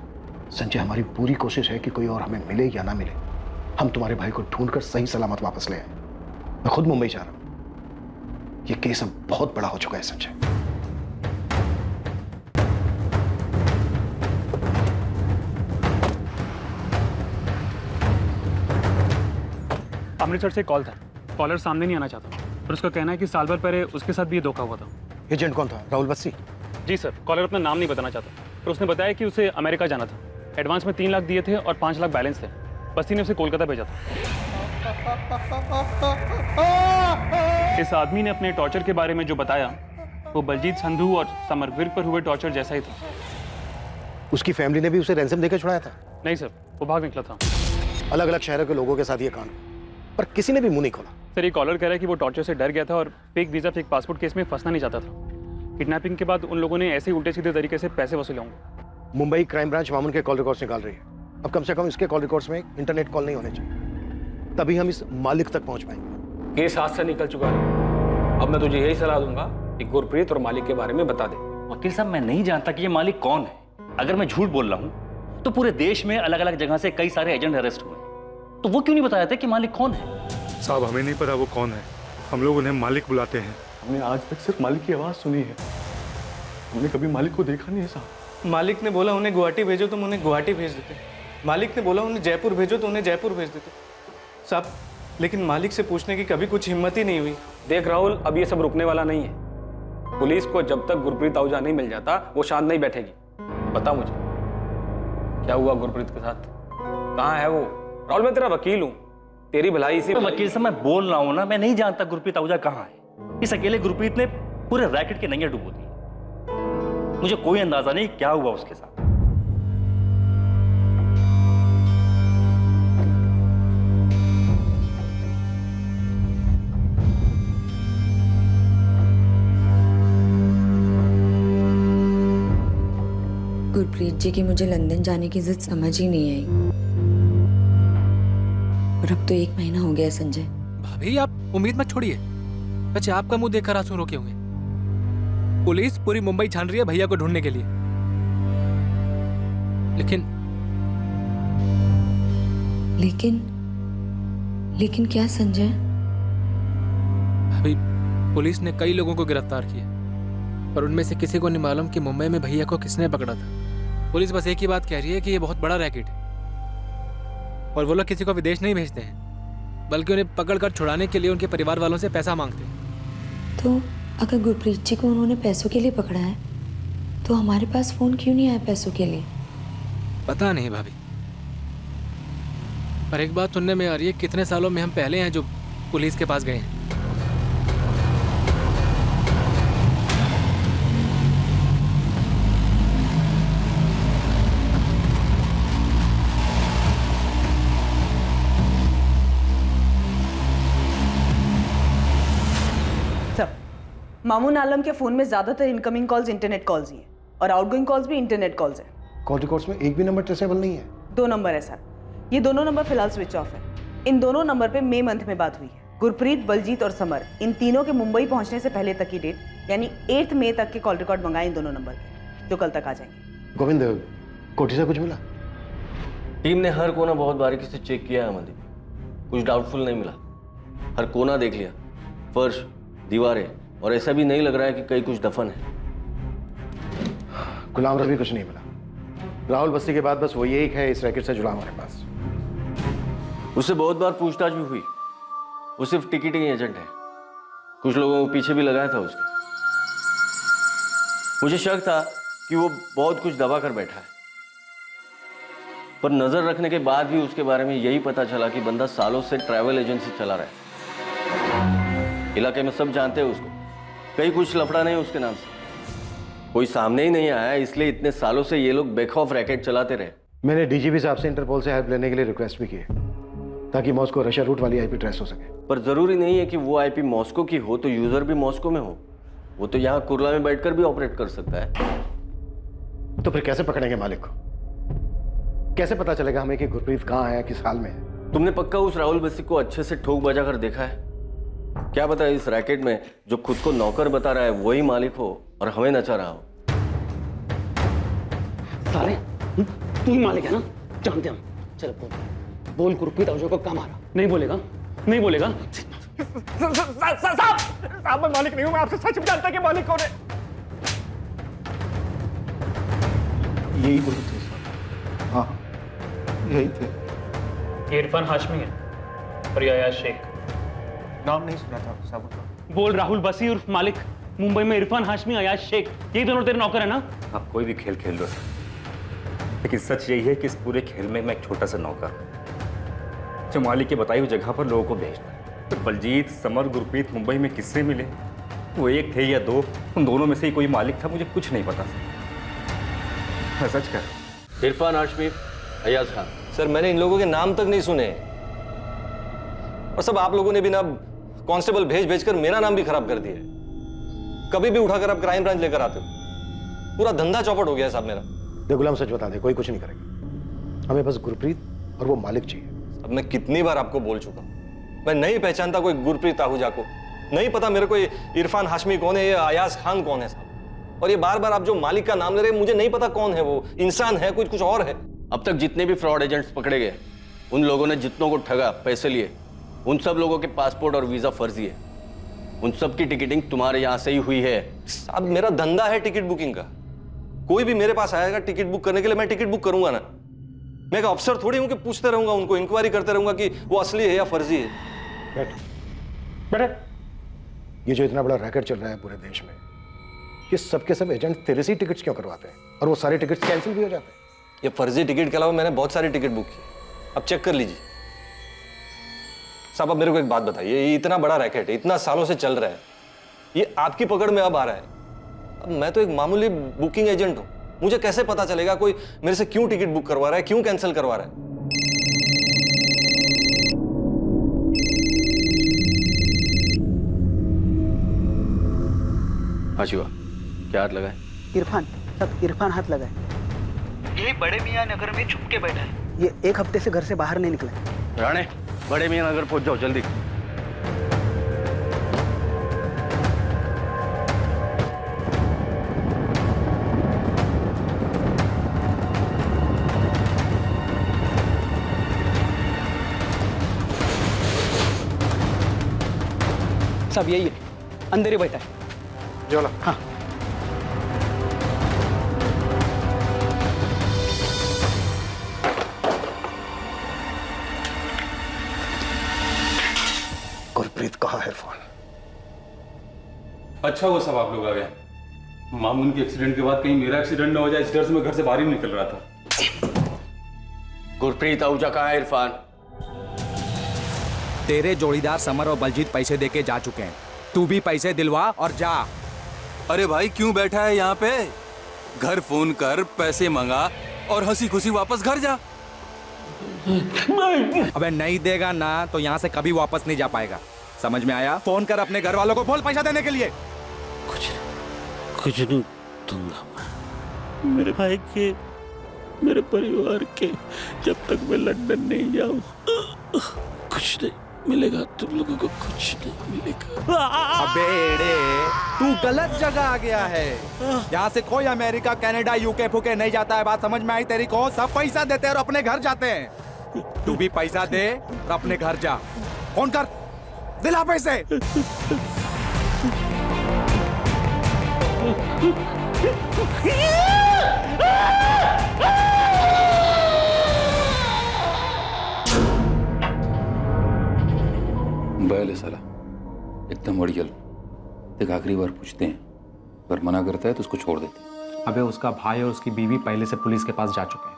Speaker 5: संजय, हमारी पूरी कोशिश है कि कोई और हमें मिले या ना मिले, हम तुम्हारे भाई को ढूंढकर सही सलामत वापस ले आए। मैं खुद मुंबई जा रहा हूं। ये केस अब बहुत बड़ा हो चुका है संजय।
Speaker 9: अमृतसर से कॉल था। कॉलर सामने नहीं आना चाहता और उसका कहना है कि साल भर पहले उसके साथ भी ये धोखा हुआ था।
Speaker 5: एजेंट कौन था? राहुल बस्सी?
Speaker 9: जी सर, कॉलर अपना नाम नहीं बताना चाहता, पर उसने बताया कि उसे अमेरिका जाना था। एडवांस में 3 लाख दिए थे और 5 लाख बैलेंस थे। बस्सी ने उसे कोलकाता भेजा था। इस आदमी ने अपने टॉर्चर के बारे में जो बताया वो बलजीत संधू और समर विर्क पर हुए टॉर्चर जैसा ही था।
Speaker 5: उसकी फैमिली ने भी उसे रैंसम देकर छुड़ाया था?
Speaker 9: नहीं सर, वो भाग निकला था।
Speaker 5: अलग अलग शहरों के लोगों के साथ ये कांड, पर किसी ने भी मुंह नहीं खोला।
Speaker 9: सर, ये कॉलर कह रहा है कि वो टॉर्चर से डर गया था और fake visa fake passport case में फंसना नहीं चाहता था। किडनैपिंग के बाद उन लोगों ने ऐसे उल्टे सीधे तरीके से पैसे वसूले होंगे।
Speaker 5: मुंबई क्राइम ब्रांच मामून के कॉल रिकॉर्ड्स निकाल रही है। अब कम से कम इसके कॉल रिकॉर्ड्स में इंटरनेट कॉल नहीं होने चाहिए, तभी हम इस मालिक तक पहुंच पाएंगे।
Speaker 6: केस हाथ से निकल चुका है। अब मैं तुझे यही सलाह दूंगा कि गुरप्रीत और मालिक के बारे में बता दे।
Speaker 2: वकील साहब, मैं नहीं जानता कि ये मालिक कौन है। अगर मैं झूठ बोल रहा हूं तो पूरे देश में अलग अलग जगह से कई सारे एजेंट अरेस्ट हुए, तो वो क्यों नहीं बताया था कि मालिक कौन है?
Speaker 19: साहब, हमें नहीं पता वो कौन है। हम लोग उन्हें मालिक बुलाते हैं।
Speaker 7: हमने आज तक सिर्फ मालिक की आवाज़ सुनी है, हमने कभी मालिक को देखा नहीं है साहब।
Speaker 12: मालिक ने बोला उन्हें गुवाहाटी भेजो तो हम उन्हें गुवाहाटी भेज देते। मालिक ने बोला उन्हें जयपुर भेजो तो उन्हें जयपुर भेज देते साहब, लेकिन मालिक से पूछने की कभी कुछ हिम्मत ही नहीं हुई।
Speaker 6: देख राहुल, अब ये सब रुकने वाला नहीं है। पुलिस को जब तक गुरप्रीत आहूजा नहीं मिल जाता वो शांत नहीं बैठेगी। बता मुझे, क्या हुआ गुरप्रीत के साथ? कहाँ है वो? राहुल, मैं तेरा वकील हूँ, तेरी भलाई इसी।
Speaker 2: वकील साहब, मैं बोल रहा हूँ ना, मैं नहीं जानता गुरप्रीत आहूजा कहाँ है। इस अकेले गुरप्रीत ने पूरे रैकेट के नैया डुबो दी। मुझे कोई अंदाजा नहीं क्या हुआ उसके साथ।
Speaker 15: गुरप्रीत जी की मुझे लंदन जाने की जिद समझ ही नहीं आई, और अब तो 1 महीना हो गया संजय।
Speaker 4: भाभी, आप उम्मीद मत छोड़िए। अच्छा, आपका मुंह देखकर आंसू रोके होंगे। पुलिस पूरी मुंबई छान रही है भैया को ढूंढने के लिए,
Speaker 15: लेकिन क्या संजय?
Speaker 4: भाभी, पुलिस ने कई लोगों को गिरफ्तार किया, पर उनमें से किसी को नहीं मालूम कि मुंबई में भैया को किसने पकड़ा था। पुलिस बस एक ही बात कह रही है कि ये बहुत बड़ा रैकेट है, और वो लोग किसी को विदेश नहीं भेजते हैं, बल्कि उन्हें पकड़कर छुड़ाने के लिए उनके परिवार वालों से पैसा मांगते हैं।
Speaker 15: तो अगर गुरप्रीत जी को उन्होंने पैसों के लिए पकड़ा है, तो हमारे पास फोन क्यों नहीं आया पैसों के लिए?
Speaker 4: पता नहीं भाभी, पर एक बात सुनने में आ रही है, कितने सालों में हम पहले हैं जो पुलिस के पास गए हैं।
Speaker 14: मामून आलम के फोन में ज्यादातर इनकमिंग कॉल्स इंटरनेट कॉल्स ही हैं और आउटगोइंग कॉल्स भी इंटरनेट कॉल्स हैं।
Speaker 5: कॉल रिकॉर्ड्स में एक भी नंबर ट्रेसेबल नहीं है?
Speaker 14: 2 नंबर है सर। ये दोनों नंबर फिलहाल स्विच ऑफ है। इन दोनों नंबर पे मई मंथ में बात हुई है। गुरप्रीत, बलजीत और समर, इन तीनों के मुंबई पहुंचने से पहले तक की डेट यानी 8 मई तक के कॉल रिकॉर्ड मंगाए इन दोनों नंबर के, जो कल तक आ जाएंगे।
Speaker 5: गोविंद, कोठी से कुछ मिला?
Speaker 13: टीम ने हर कोना बहुत बारीकी से चेक किया है अमनदीप, कुछ डाउटफुल नहीं मिला। हर कोना देख लिया, फर्श, दीवारें और ऐसा भी नहीं लग रहा है कि कहीं कुछ दफन है।
Speaker 5: गुलाम रवि कुछ नहीं मिला। राहुल बस्सी के बाद बस वो यही है इस रैकेट से जुड़ा हमारे पास।
Speaker 13: उससे बहुत बार पूछताछ भी हुई। वो सिर्फ टिकटिंग एजेंट है। कुछ लोगों को पीछे भी लगाया था उसके। मुझे शक था कि वो बहुत कुछ दबा कर बैठा है, पर नजर रखने के बाद भी उसके बारे में यही पता चला कि बंदा सालों से ट्रैवल एजेंसी चला रहा है। इलाके में सब जानते हैं उसको, कहीं कुछ लफड़ा नहीं उसके नाम से। कोई सामने ही नहीं आया, इसलिए इतने सालों से ये लोग बेखौफ रैकेट चलाते रहे।
Speaker 5: मैंने डीजीपी साहब से इंटरपोल से हेल्प लेने के लिए रिक्वेस्ट भी की है, ताकि मॉस्को रशिया रूट वाली आईपी ट्रेस हो सके।
Speaker 13: पर जरूरी नहीं है कि वो आईपी मॉस्को की हो तो यूजर भी मॉस्को में हो। वो तो यहाँ कुर्ला में बैठकर भी ऑपरेट कर सकता है।
Speaker 5: तो फिर कैसे पकड़ेंगे मालिक को? कैसे पता चलेगा हमें कि गुरप्रीत कहाँ है, किस हाल में है?
Speaker 13: तुमने पक्का उस राहुल बस्सी को अच्छे से ठोक बजा कर देखा है? क्या पता इस रैकेट में जो खुद को नौकर बता रहा है वही मालिक हो और हमें नचा रहा हो।
Speaker 9: साले तू ही मालिक है ना, जानते हम। चल बोल गुरप्रीत आहूजा को कहाँ मारा? नहीं बोलेगा, नहीं बोलेगा।
Speaker 7: साहब मैं मालिक नहीं हूं, मैं आपसे सच में जानता कि मालिक कौन है।
Speaker 20: यही तो थे। हाँ यही थे।
Speaker 9: ये इरफान हाशमी है और ये अयाज शेख।
Speaker 20: नाम नहीं सुना था साहब।
Speaker 9: बोल राहुल बसी उर्फ मालिक। मुंबई में इरफान हाशमी, अयाज शेख, ये दोनों तेरे नौकर है ना?
Speaker 7: आप कोई भी खेल खेल लो सर, लेकिन सच यही है कि इस पूरे खेल में मैं एक छोटा सा नौकर हूं, जो मालिक की बताई हुई जगह पर लोगों को भेजना है। तो बलजीत, समर, गुरप्रीत मुंबई में किससे मिले, वो एक थे या दो, उन दोनों में से ही कोई मालिक था, मुझे कुछ नहीं पता। मैं सच कह रहा हूं।
Speaker 13: इरफान हाशमी, अयाज खान।
Speaker 10: सर मैंने इन लोगों के नाम तक नहीं सुने, और सब आप लोगों ने भी ना कांस्टेबल भेज भेजकर मेरा नाम भी खराब कर दिया है। कभी भी उठाकर आप क्राइम ब्रांच लेकर आते हो, पूरा धंधा चौपट हो गया है साहब मेरा।
Speaker 5: दे गुलाम सच बता दे, कोई कुछ नहीं करेगा। हमें बस गुरप्रीत और वो मालिक चाहिए।
Speaker 10: अब मैं कितनी बार आपको बोल चुका हूं, मैं नहीं पहचानता कोई गुरप्रीत आहूजा को, नहीं पता मेरे को इरफान हाशमी कौन है, ये अयाज खान कौन है साहब। और ये बार बार आप जो मालिक का नाम ले रहे हैं, मुझे नहीं पता कौन है वो, इंसान है कुछ और है।
Speaker 13: अब तक जितने भी फ्रॉड एजेंट्स पकड़े गए, उन लोगों ने जितनों को ठगा, पैसे लिए, उन सब लोगों के पासपोर्ट और वीजा फर्जी है। उन सब की टिकटिंग तुम्हारे यहां से ही हुई है।
Speaker 10: साहब मेरा धंधा है टिकट बुकिंग का, कोई भी मेरे पास आएगा टिकट बुक करने के लिए, मैं टिकट बुक करूंगा ना। मैं एक अफसर थोड़ी हूं कि पूछते रहूंगा उनको, इंक्वायरी करते रहूंगा कि वो असली है या फर्जी है।
Speaker 5: बैठ। ये जो इतना बड़ा रैकेट चल रहा है पूरे देश में, ये सबके सब एजेंट तेरे से टिकट्स क्यों करवाते हैं, और वो सारे टिकट्स कैंसिल भी हो जाते हैं?
Speaker 10: ये फर्जी टिकट के अलावा मैंने बहुत सारी टिकट बुक की, अब चेक कर लीजिए। साहब अब मेरे को एक बात बताइए, ये इतना बड़ा रैकेट है, इतना सालों से चल रहा है, ये आपकी पकड़ में अब आ रहा है। अब मैं तो एक मामूली बुकिंग एजेंट हूं, मुझे कैसे पता चलेगा कोई मेरे से क्यों टिकट बुक करवा रहा है, क्यों कैंसिल करवा रहा है?
Speaker 13: हाँ शिवा, क्या हाथ लगाए?
Speaker 12: इरफान, सब इरफान हाथ लगाए। यही बड़े मियाँ नगर में छुप के बैठा है। ये एक हफ्ते से घर से बाहर नहीं निकला।
Speaker 13: राणे, बड़े मियाँ नगर पहुंच जाओ जल्दी।
Speaker 12: सब यही है, अंदर ही बैठा है।
Speaker 5: जोला।
Speaker 12: हाँ।
Speaker 5: गुरप्रीत कहाँ है इरफान?
Speaker 6: अच्छा वो सब आप लोग आ गए। मामून के एक्सीडेंट के बाद कहीं मेरा एक्सीडेंट ना हो जाए, इस डर से मैं घर से बाहर ही निकल रहा था।
Speaker 13: गुरप्रीत आहूजा कहाँ है इरफान?
Speaker 8: तेरे जोड़ीदार समर और बलजीत पैसे देके जा चुके हैं, तू भी पैसे दिलवा और जा।
Speaker 22: अरे भाई क्यों बैठा है यहाँ पे? घर फोन कर, पैसे मंगा और हंसी खुशी वापस घर जा।
Speaker 8: अबे नहीं देगा ना तो यहाँ से कभी वापस नहीं जा पाएगा, समझ में आया? फोन कर अपने घर वालों को, बोल पैसा देने के लिए।
Speaker 23: कुछ नहीं दूंगा मेरे भाई के, मेरे परिवार के, जब तक मैं लंदन नहीं जाऊं कुछ नहीं मिलेगा, तुम लोगों को कुछ नहीं मिलेगा।
Speaker 8: अबे तू गलत जगह आ गया है, यहाँ से कोई अमेरिका, कनाडा, यूके फूके नहीं जाता है, बात समझ में आई तेरी को? सब पैसा देते हैं और अपने घर जाते हैं। तू भी पैसा दे और अपने घर जा। फोन कर, दिला पैसे।
Speaker 22: बैल है साला, एकदम बढ़िया। एक आखिरी बार पूछते हैं, अगर मना करता है तो उसको छोड़ देते हैं।
Speaker 10: अबे उसका भाई और उसकी बीवी पहले से पुलिस के पास जा चुके हैं,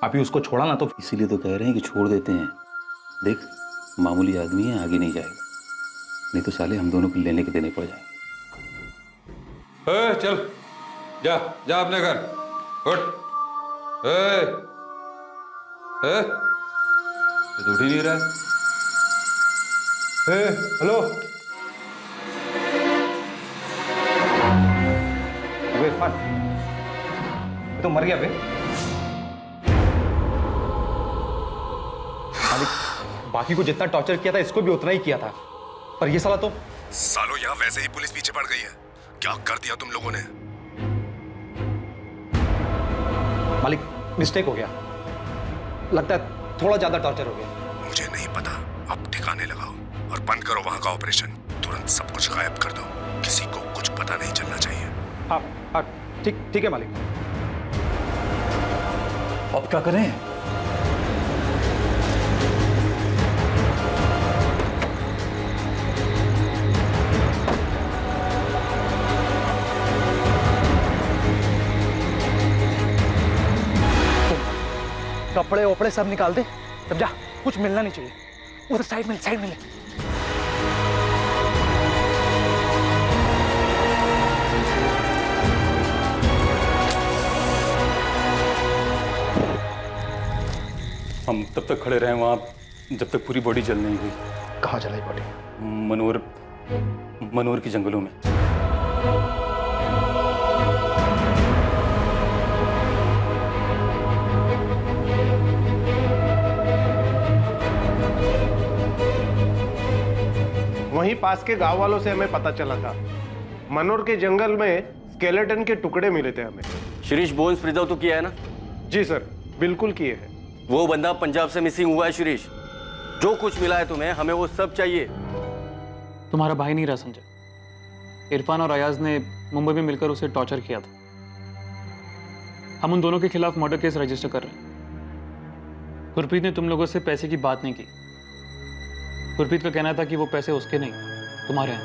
Speaker 10: अभी उसको छोड़ा ना तो
Speaker 22: इसीलिए तो कह रहे हैं कि छोड़ देते हैं। देख, मामूली आदमी है, आगे नहीं जाएगा, नहीं तो साले हम दोनों को लेने के देने पड़ जाएंगे। चल जा जा अपने घर, उठ। ये तो उठ ही नहीं रहा है।
Speaker 5: हेलो, अबे इरफान, तो मर गया बे। मालिक, बाकी को जितना टॉर्चर किया था इसको भी उतना ही किया था, पर ये साला तो
Speaker 1: सालों यहाँ वैसे ही पुलिस पीछे पड़ गई है। क्या कर दिया तुम लोगों ने?
Speaker 5: मालिक मिस्टेक हो गया, लगता है थोड़ा ज्यादा टॉर्चर हो गया।
Speaker 1: मुझे नहीं पता, अब ठिकाने लगाओ और बंद करो वहां का ऑपरेशन। तुरंत सब कुछ गायब कर दो, किसी को कुछ पता नहीं चलना चाहिए।
Speaker 5: हाँ हाँ, ठीक है मालिक।
Speaker 22: अब क्या करें?
Speaker 5: कपड़े ओपड़े सब निकाल दे, तब जा, कुछ मिलना नहीं चाहिए। उधर साइड में ले।
Speaker 22: हम तब तक खड़े रहे वहां जब तक पूरी बॉडी जल नहीं गई।
Speaker 5: कहाँ जलाई बॉडी?
Speaker 22: मनोर के जंगलों में।
Speaker 5: वहीं पास के गांव वालों से हमें पता चला था, मनोर के जंगल में स्केलेटन के टुकड़े मिले थे हमें।
Speaker 13: शिरीष बोन्स प्रिजर्व तो किया है ना?
Speaker 5: जी सर, बिल्कुल किए हैं।
Speaker 13: वो बंदा पंजाब से मिसिंग हुआ है शिरीष। जो कुछ मिला है तुम्हें, हमें वो सब चाहिए।
Speaker 9: तुम्हारा भाई नहीं रहा संजय। इरफान और अयाज ने मुंबई में मिलकर उसे टॉर्चर किया था। हम उन दोनों के खिलाफ मर्डर केस रजिस्टर कर रहे हैं। गुरप्रीत ने तुम लोगों से पैसे की बात नहीं की। गुरप्रीत का कहना था कि वो पैसे उसके नहीं, तुम्हारे हैं।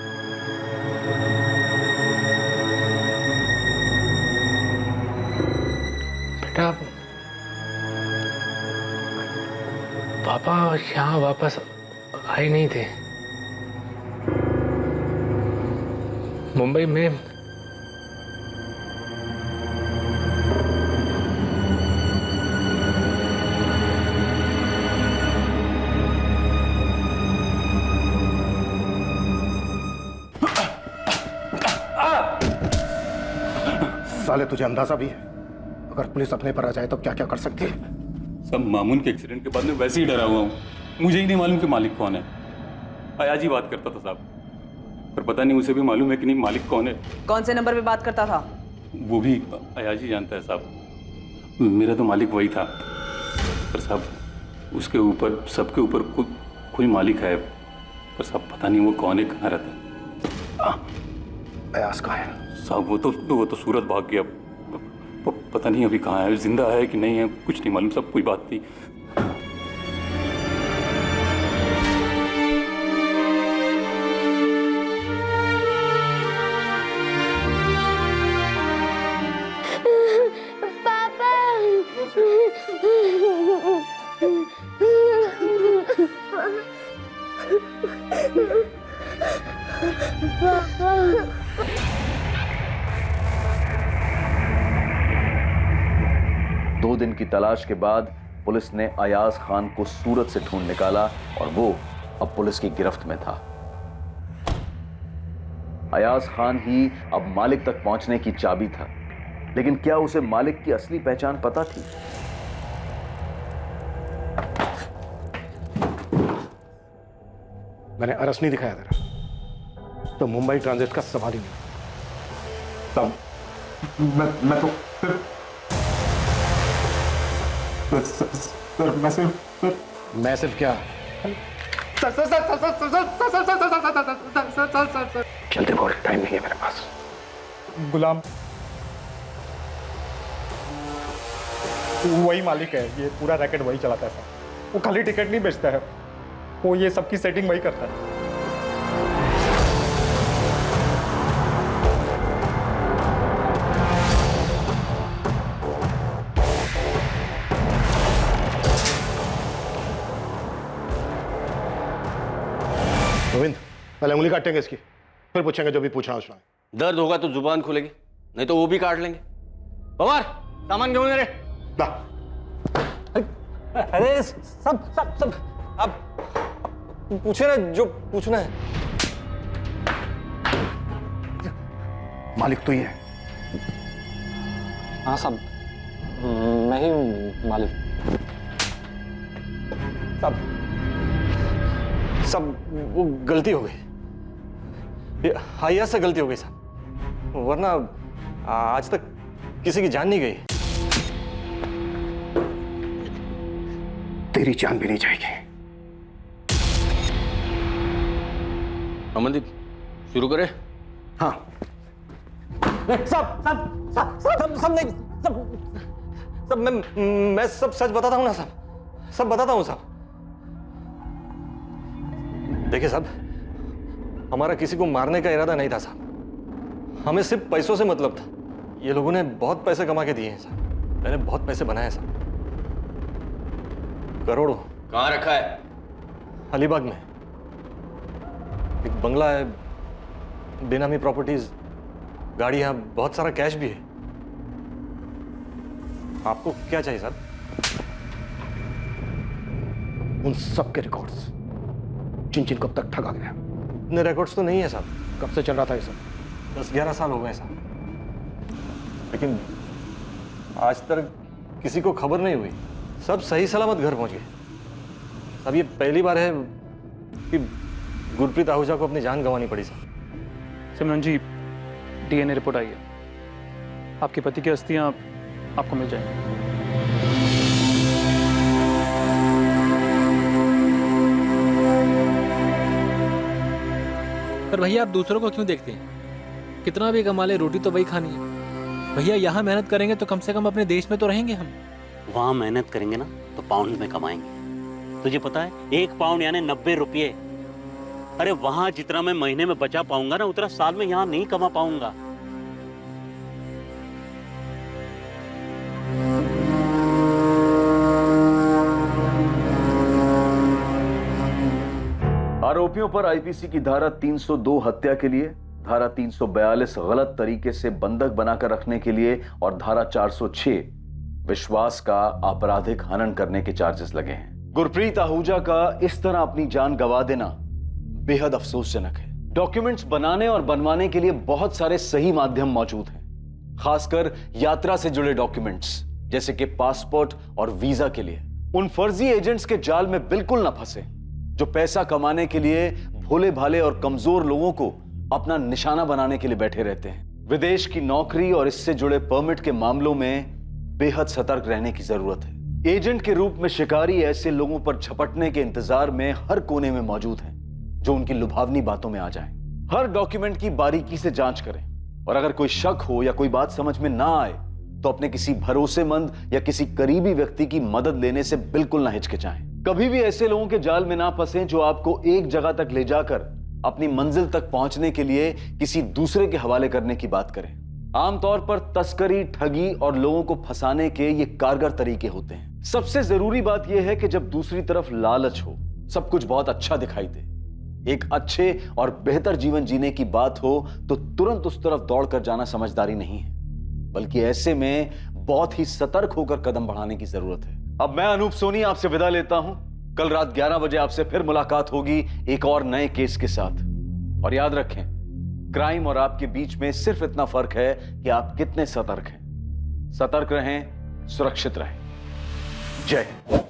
Speaker 9: बेटा, पापा यहाँ वापस आए नहीं थे। मुंबई में
Speaker 5: साले तुझे अंदाजा भी है, अगर पुलिस अपने पर आ जाए तो क्या क्या कर सकती है?
Speaker 22: सब मामून के एक्सीडेंट के बाद में वैसे ही डरा हुआ हूँ। मुझे ही नहीं मालूम कि मालिक कौन है। अयाज ही बात करता था साहब, पर पता नहीं उसे भी मालूम है कि नहीं मालिक कौन है।
Speaker 14: कौन से नंबर पे बात करता था?
Speaker 22: वो भी अयाज ही जानता है साहब। मेरा तो मालिक वही था, पर साहब उसके ऊपर, सबके ऊपर कोई मालिक है, पर साहब पता नहीं वो कौन है, कहाँ रहता है।
Speaker 5: अयाज कहाँ है?
Speaker 22: साहब वो तो सूरत भाग गया। पता नहीं अभी कहाँ है, जिंदा है कि नहीं है, कुछ नहीं मालूम। सब कोई बात नहीं।
Speaker 21: पापा
Speaker 3: दो दिन की तलाश के बाद पुलिस ने अयाज खान को सूरत से ढूंढ निकाला और वो अब पुलिस की गिरफ्त में था। अयाज खान ही अब मालिक तक पहुंचने की चाबी था, लेकिन क्या उसे मालिक की असली पहचान पता थी?
Speaker 5: मैंने अरस नहीं दिखाया तेरा, तो मुंबई ट्रांजिट का सवाल ही नहीं। तब मैं तो सर मैं सिर्फ क्या जल्दी बोल, टाइम नहीं है मेरे पास।
Speaker 7: गुलाम, वही मालिक है, ये पूरा रैकेट वही चलाता है साहब। वो खाली टिकट नहीं बेचता है, वो ये सबकी सेटिंग वही करता है।
Speaker 5: गोविंद, पहले उंगली काटेंगे इसकी, फिर पूछेंगे जो भी पूछना उसने।
Speaker 13: दर्द होगा तो जुबान खुलेगी, नहीं तो वो भी काट लेंगे। पवार, सामान क्यों मेरे?
Speaker 6: अरे सब सब सब आप पूछे ना जो पूछना है।
Speaker 5: मालिक तो ही है।
Speaker 6: हाँ साहब, मैं ही हूँ मालिक। सब वो गलती हो गई, हाइया से गलती हो गई साहब, वरना आज तक किसी की जान नहीं गई।
Speaker 5: तेरी जान भी नहीं जाएगी।
Speaker 13: अमनदीप, शुरू करें?
Speaker 5: हाँ।
Speaker 6: सब नहीं, सब मैं सब सच बताता हूँ ना साहब, सब बताता हूँ साहब। देखिए साहब, हमारा किसी को मारने का इरादा नहीं था साहब, हमें सिर्फ पैसों से मतलब था। ये लोगों ने बहुत पैसे कमा के दिए हैं साहब, मैंने बहुत पैसे बनाए साहब, करोड़ों।
Speaker 13: कहाँ रखा है?
Speaker 6: अलीबाग में एक बंगला है, बेनामी प्रॉपर्टीज, गाड़ियां, बहुत सारा कैश भी है। आपको क्या चाहिए साहब?
Speaker 5: उन सब के रिकॉर्ड्स, जिन जिन को अब तक ठगा गया।
Speaker 6: इतने रिकॉर्ड्स तो नहीं है साहब।
Speaker 5: कब से चल रहा था ये सब?
Speaker 6: 10-11 साल हो गए साहब, लेकिन आज तक किसी को खबर नहीं हुई। सब सही सलामत घर पहुंच गए। अब ये पहली बार है कि गुरप्रीत आहूजा को अपनी जान गंवानी पड़ी साहब।
Speaker 9: सिमरन जी, डीएनए रिपोर्ट आई है, आपके पति की अस्थियां आपको मिल जाएंगी।
Speaker 4: पर भैया आप दूसरों को क्यों देखते हैं? कितना भी कमा ले, रोटी तो वही खानी है। भैया यहाँ मेहनत करेंगे तो कम से कम अपने देश में तो रहेंगे हम।
Speaker 16: वहां मेहनत करेंगे ना तो पाउंड में कमाएंगे। तुझे पता है 1 पाउंड यानी 90 रुपये। अरे वहां जितना मैं महीने में बचा पाऊंगा ना, उतना साल में यहाँ नहीं कमा पाऊंगा।
Speaker 3: आरोपियों पर आईपीसी की धारा 302 हत्या के लिए, धारा 342 गलत तरीके से बंधक बनाकर रखने के लिए और धारा 406 विश्वास का आपराधिक हनन करने के चार्जेस लगे हैं। गुरप्रीत आहूजा का इस तरह अपनी जान गंवा देना बेहद अफसोसजनक है। डॉक्यूमेंट्स बनाने और बनवाने के लिए बहुत सारे सही माध्यम मौजूद हैं, खासकर यात्रा से जुड़े डॉक्यूमेंट्स जैसे कि पासपोर्ट और वीजा के लिए। उन फर्जी एजेंट्स के जाल में बिल्कुल ना फंसे जो पैसा कमाने के लिए भोले भाले और कमजोर लोगों को अपना निशाना बनाने के लिए बैठे रहते हैं। विदेश की नौकरी और इससे जुड़े परमिट के मामलों में बेहद सतर्क रहने की जरूरत है। एजेंट के रूप में शिकारी ऐसे लोगों पर झपटने के इंतजार में हर कोने में मौजूद हैं जो उनकी लुभावनी बातों में आ जाएं। हर डॉक्यूमेंट की बारीकी से जांच करें और अगर कोई शक हो या कोई बात समझ में ना आए तो अपने किसी भरोसेमंद या किसी करीबी व्यक्ति की मदद लेने से बिल्कुल ना हिचकिचाएं। कभी भी ऐसे लोगों के जाल में ना फंसें जो आपको एक जगह तक ले जाकर अपनी मंजिल तक पहुंचने के लिए किसी दूसरे के हवाले करने की बात करें। आमतौर पर तस्करी, ठगी और लोगों को फंसाने के ये कारगर तरीके होते हैं। सबसे जरूरी बात यह है कि जब दूसरी तरफ लालच हो, सब कुछ बहुत अच्छा दिखाई दे, एक अच्छे और बेहतर जीवन जीने की बात हो तो तुरंत उस तरफ दौड़कर जाना समझदारी नहीं है, बल्कि ऐसे में बहुत ही सतर्क होकर कदम बढ़ाने की जरूरत है। अब मैं अनूप सोनी आपसे विदा लेता हूं। कल रात 11 बजे आपसे फिर मुलाकात होगी एक और नए केस के साथ। और याद रखें, क्राइम और आपके बीच में सिर्फ इतना फर्क है कि आप कितने सतर्क हैं। सतर्क रहें, सुरक्षित रहें। जय हिंद।